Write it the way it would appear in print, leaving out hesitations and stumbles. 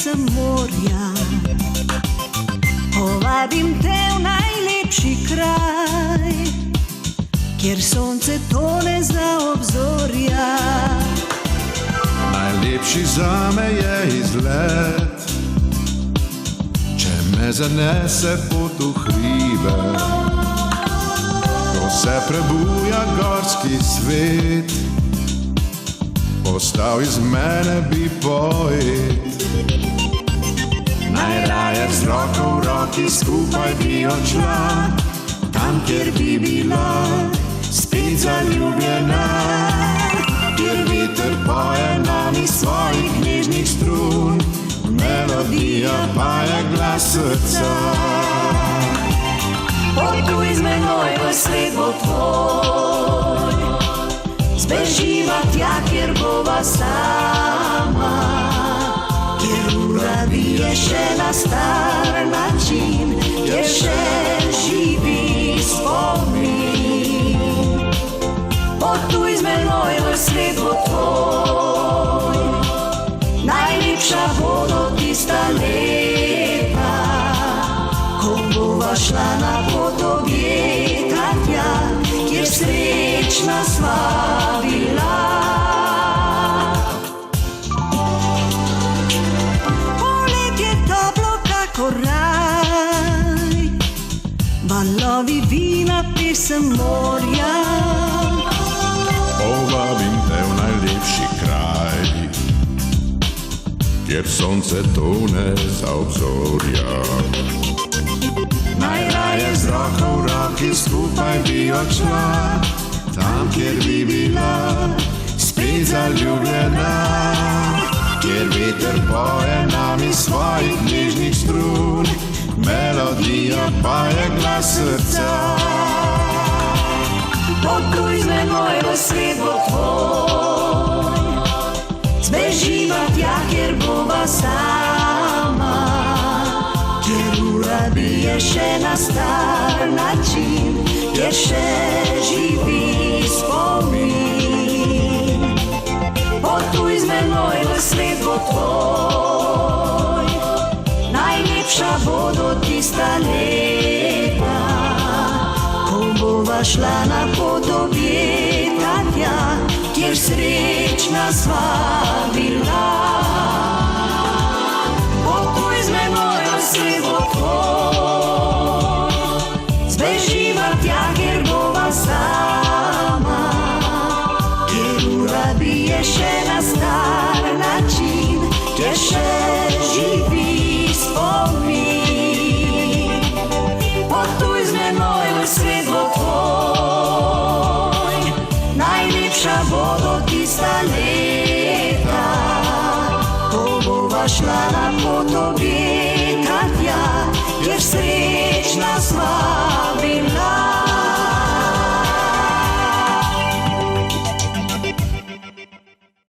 pesem morja. Povabim te v najlepši kraj, kjer sonce tone za obzorja. Najlepši zame je izlet, če me zanese pot v hribe, ko se prebuja gorski svet, postal iz mene bi poet. Najraje z roko v roki skupaj bi odšla, tam, kjer bi bila spet zaljubljena, kjer veter poje nam iz svojih nežnih strun, melodija pa je glas srca. Potuj z menoj v svet bo tvoj, zbeživa tja, kjer bova sama, kjer ura bije še na star način, kjer še živi spomin. Potuj z menoj v svet bo tvoj, najlepša bodo tista leta, ko bova šla na pot objeta tja, kjer srečna sva bila. Poletje toplo kakor raj, valovi vina, pesem morja. Povabim te v najlepši kraj, kjer sonce tone za obzorja. Najraje z roko v roki skupaj bi odšla, tam, kjer bi bila spet zaljubljena, kjer veter poje nam iz svojih nežnih strun, melodija pa je glas srca. Potuj z menoj v svet bo tvoj, zbeživa tja, kjer bova sama, kjer ura bije še na star način, kjer še živi spomin. Potuj z menoj v svet bo tvoj, najlepša bodo tista leta, ko bova šla na pot objeta tja, kjer srečna sva bila. Potuj z menoj v svet bo tvoj, zbeživa tja, kjer bova sama, kjer ura bije še na star način, kjer še živi spomin. Potuj z menoj v svet bo tvoj, najlepša bodo tista leta, ko bova šla na pot objeta tja, kjer srečna sva bila.